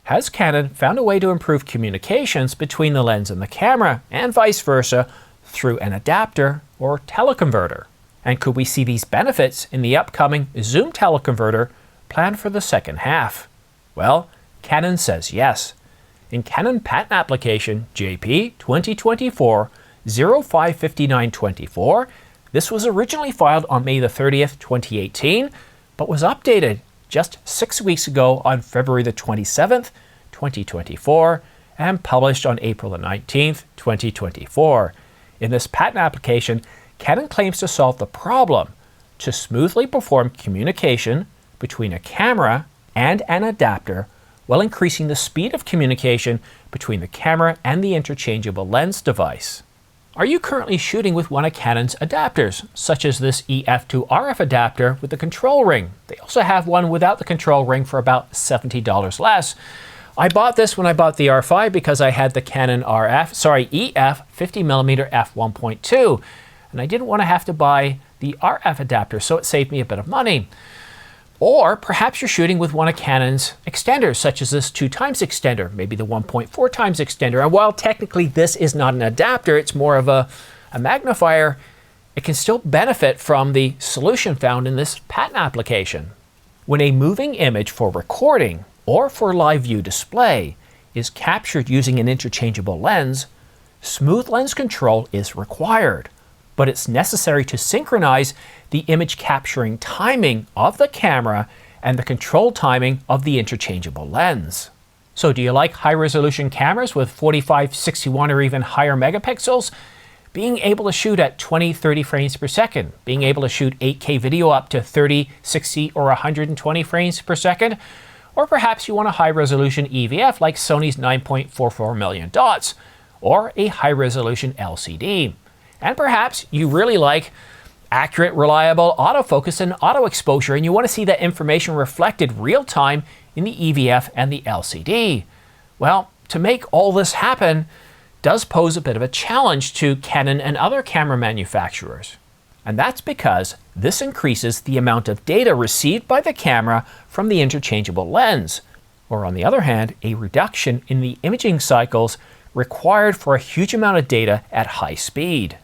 Has Canon found a way to improve communications between the lens and the camera, and vice versa, through an adapter or teleconverter? And could we see these benefits in the upcoming zoom teleconverter planned for the second half? Well, Canon says yes. In Canon patent application JP 2024-055924, this was originally filed on May the 30th, 2018, but was updated just 6 weeks ago on February the 27th, 2024, and published on April the 19th, 2024. In this patent application, Canon claims to solve the problem to smoothly perform communication between a camera and an adapter while increasing the speed of communication between the camera and the interchangeable lens device. Are you currently shooting with one of Canon's adapters, such as this EF to RF adapter with the control ring? They also have one without the control ring for about $70 less. I bought this when I bought the R5 because I had the Canon EF 50mm f1.2, and I didn't want to have to buy the RF adapter, so it saved me a bit of money. Or perhaps you're shooting with one of Canon's extenders, such as this 2x extender, maybe the 1.4x extender. And while technically this is not an adapter, it's more of a magnifier, it can still benefit from the solution found in this patent application. When a moving image for recording or for live view display is captured using an interchangeable lens, smooth lens control is required, but it's necessary to synchronize the image capturing timing of the camera and the control timing of the interchangeable lens. So do you like high-resolution cameras with 45, 61, or even higher megapixels? Being able to shoot at 20, 30 frames per second, being able to shoot 8K video up to 30, 60, or 120 frames per second? Or perhaps you want a high-resolution EVF like Sony's 9.44 million dots, or a high-resolution LCD. And perhaps you really like accurate, reliable autofocus and auto exposure, and you want to see that information reflected real-time in the EVF and the LCD. Well, to make all this happen does pose a bit of a challenge to Canon and other camera manufacturers. And that's because this increases the amount of data received by the camera from the interchangeable lens, or on the other hand, a reduction in the imaging cycles required for a huge amount of data at high speed.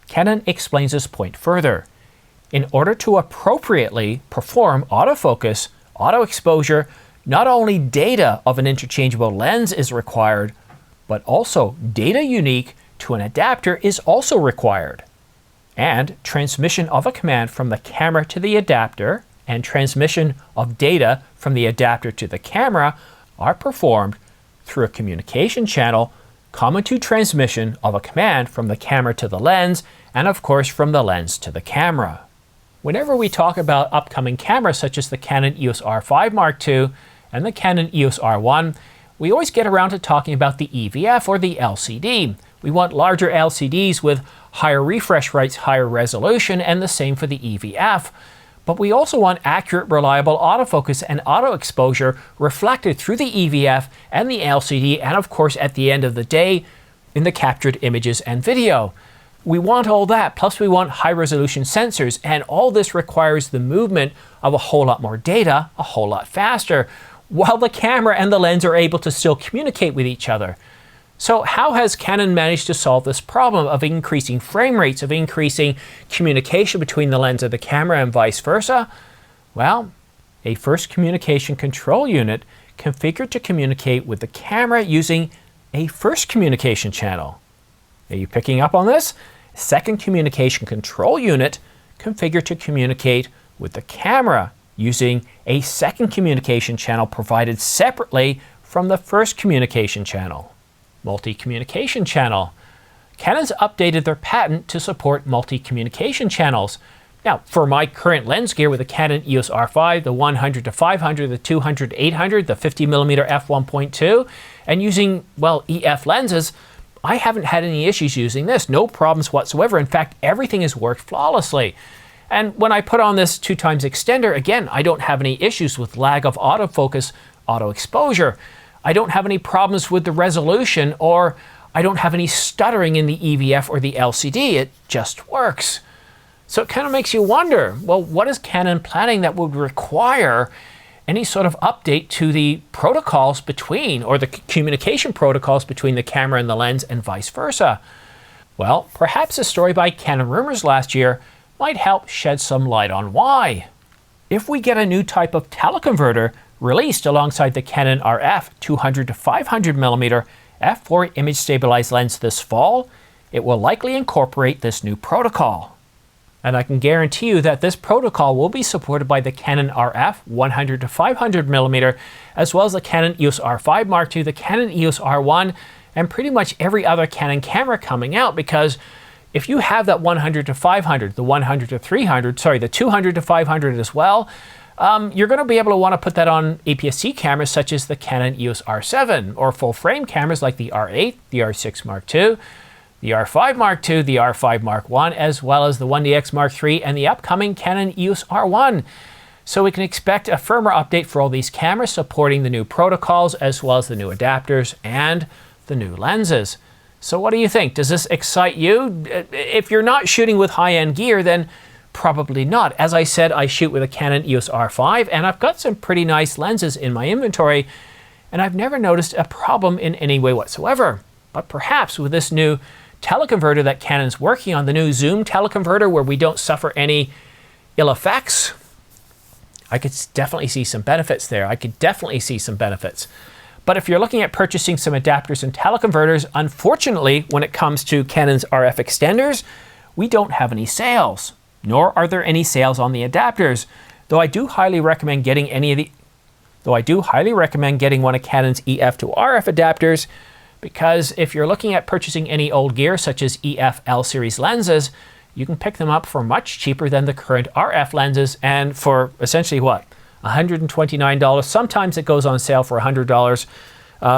Canon explains this point further. In order to appropriately perform autofocus, auto exposure, not only data of an interchangeable lens is required, but also data unique to an adapter is also required. And transmission of a command from the camera to the adapter and transmission of data from the adapter to the camera are performed through a communication channel common to transmission of a command from the camera to the lens, and of course from the lens to the camera. Whenever we talk about upcoming cameras such as the Canon EOS R5 Mark II and the Canon EOS R1, we always get around to talking about the EVF or the LCD. We want larger LCDs with higher refresh rates, higher resolution, and the same for the EVF. But we also want accurate, reliable autofocus and auto exposure reflected through the EVF and the LCD, and of course at the end of the day in the captured images and video. We want all that, plus we want high resolution sensors, and all this requires the movement of a whole lot more data, a whole lot faster, while the camera and the lens are able to still communicate with each other. So how has Canon managed to solve this problem of increasing frame rates, of increasing communication between the lens and the camera and vice versa? Well, a first communication control unit configured to communicate with the camera using a first communication channel. Are you picking up on this? Second communication control unit configured to communicate with the camera using a second communication channel provided separately from the first communication channel. Multi-communication channel. Canon's updated their patent to support multi-communication channels. Now, for my current lens gear with the Canon EOS R5, the 100-500, the 200-800, the 50mm f1.2, and using, well, EF lenses, I haven't had any issues using this. No problems whatsoever. In fact, everything has worked flawlessly. And when I put on this 2x extender, again, I don't have any issues with lag of autofocus, auto exposure. I don't have any problems with the resolution, or I don't have any stuttering in the EVF or the LCD. It just works. So it kind of makes you wonder, well, what is Canon planning that would require any sort of update to the protocols between, or the communication protocols between the camera and the lens and vice versa? Well, perhaps a story by Canon Rumors last year might help shed some light on why. If we get a new type of teleconverter released alongside the Canon RF 200 to 500mm f4 image stabilized lens this fall, it will likely incorporate this new protocol. And I can guarantee you that this protocol will be supported by the Canon RF 100 to 500mm, as well as the Canon EOS R5 Mark II, the Canon EOS R1, and pretty much every other Canon camera coming out, because if you have that 100 to 500, the 100 to 300, sorry, the 200 to 500 as well, you're going to be able to want to put that on APS-C cameras such as the Canon EOS R7, or full frame cameras like the R8, the R6 Mark II, the R5 Mark II, the R5 Mark I, as well as the 1DX Mark III and the upcoming Canon EOS R1. So we can expect a firmware update for all these cameras supporting the new protocols, as well as the new adapters and the new lenses. So what do you think? Does this excite you? If you're not shooting with high-end gear, then probably not. As I said, I shoot with a Canon EOS R5, and I've got some pretty nice lenses in my inventory, and I've never noticed a problem in any way whatsoever. But perhaps with this new teleconverter that Canon's working on, the new zoom teleconverter where we don't suffer any ill effects, I could definitely see some benefits there. I could definitely see some benefits. But if you're looking at purchasing some adapters and teleconverters, unfortunately, when it comes to Canon's RF extenders, we don't have any sales, nor are there any sales on the adapters. Though I do highly recommend getting one of Canon's EF to RF adapters, because if you're looking at purchasing any old gear such as EF L series lenses, you can pick them up for much cheaper than the current RF lenses, and for essentially what? $129. Sometimes it goes on sale for $100.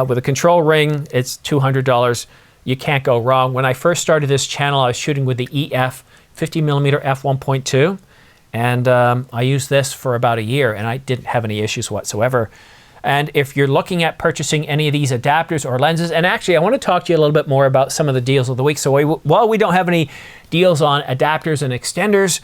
With a control ring, it's $200. You can't go wrong. When I first started this channel, I was shooting with the EF 50mm f1.2, and I used this for about a year, and I didn't have any issues whatsoever. And if you're looking at purchasing any of these adapters or lenses, and actually I want to talk to you a little bit more about some of the deals of the week. So while we don't have any deals on adapters and extenders,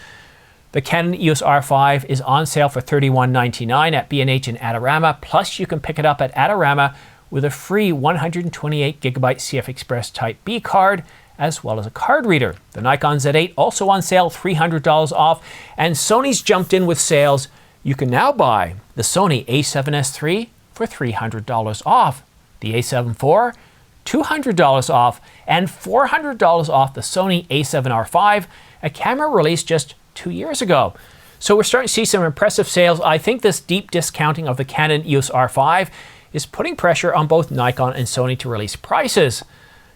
the Canon EOS R5 is on sale for $31.99 at B&H and Adorama. Plus, you can pick it up at Adorama with a free 128GB CF Express Type B card, as well as a card reader. The Nikon Z8 also on sale, $300 off. And Sony's jumped in with sales. You can now buy the Sony a7S III for $300 off, the a7 IV, $200 off, and $400 off the Sony a7R5, a camera released just 2 years ago. So we're starting to see some impressive sales. I think this deep discounting of the Canon EOS R5 is putting pressure on both Nikon and Sony to release prices.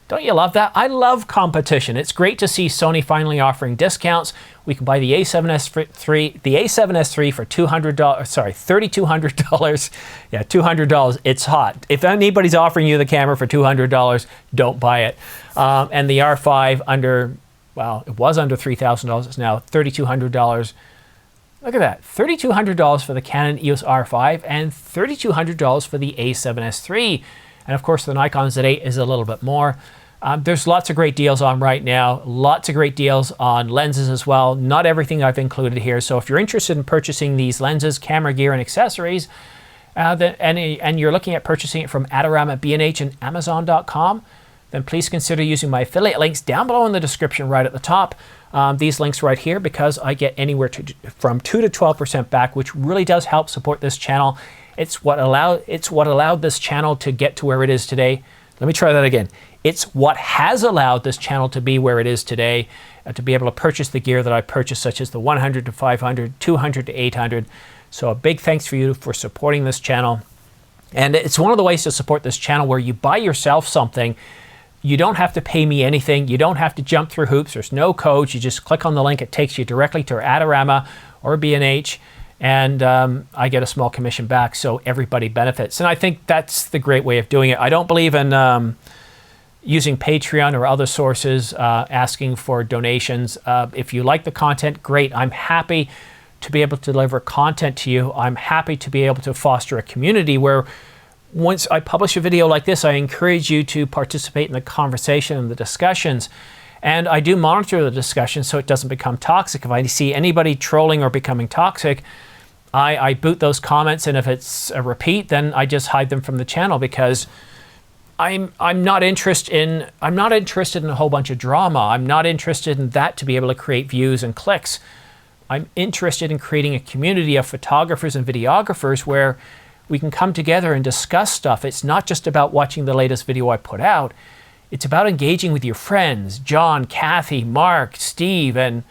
Don't you love that? I love competition. It's great to see Sony finally offering discounts. We can buy the a7S III for $3,200. Yeah, $200. It's hot. If anybody's offering you the camera for $200, don't buy it. And the R5 it was under $3,000. It's now $3,200. Look at that, $3,200 for the Canon EOS R5 and $3,200 for the a7S III. And of course, the Nikon Z8 is a little bit more. There's lots of great deals on right now. Lots of great deals on lenses as well. Not everything I've included here. So if you're interested in purchasing these lenses, camera gear, and accessories, and you're looking at purchasing it from Adorama, B&H, and Amazon.com, then please consider using my affiliate links down below in the description right at the top. These links right here, because I get anywhere from 2 to 12% back, which really does help support this channel. It's what allowed this channel to get to where it is today. Let me try that again. It's what has allowed this channel to be where it is today, to be able to purchase the gear that I purchased, such as the 100 to 500, 200 to 800. So a big thanks for you for supporting this channel. And it's one of the ways to support this channel where you buy yourself something. You don't have to pay me anything. You don't have to jump through hoops. There's no codes. You just click on the link. It takes you directly to Adorama or B&H. And I get a small commission back, so everybody benefits. And I think that's the great way of doing it. I don't believe in using Patreon or other sources asking for donations. If you like the content, great. I'm happy to be able to deliver content to you. I'm happy to be able to foster a community where once I publish a video like this, I encourage you to participate in the conversation and the discussions. And I do monitor the discussion so it doesn't become toxic. If I see anybody trolling or becoming toxic, I boot those comments, and if it's a repeat, then I just hide them from the channel, because I'm not interested in a whole bunch of drama. I'm not interested in that to be able to create views and clicks. I'm interested in creating a community of photographers and videographers where we can come together and discuss stuff. It's not just about watching the latest video I put out. It's about engaging with your friends, John, Kathy, Mark, Steve, and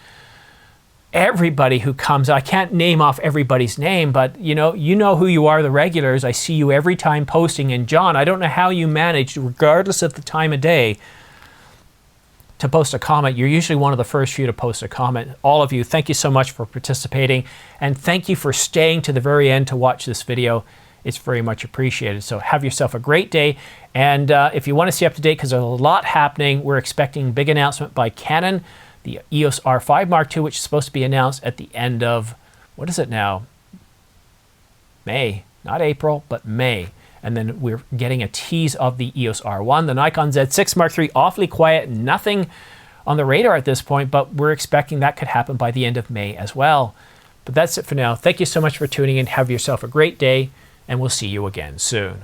everybody who comes. I can't name off everybody's name, but you know who you are, the regulars. I see you every time posting. And John, I don't know how you manage, regardless of the time of day, to post a comment. You're usually one of the first few to post a comment. All of you, thank you so much for participating, and thank you for staying to the very end to watch this video. It's very much appreciated. So have yourself a great day. And if you want to stay up to date, because there's a lot happening, we're expecting a big announcement by Canon, the EOS R5 Mark II, which is supposed to be announced at the end of, what is it now? May, not April, but May. And then we're getting a tease of the EOS R1. The Nikon Z6 Mark III, awfully quiet, nothing on the radar at this point, but we're expecting that could happen by the end of May as well. But that's it for now. Thank you so much for tuning in. Have yourself a great day, and we'll see you again soon.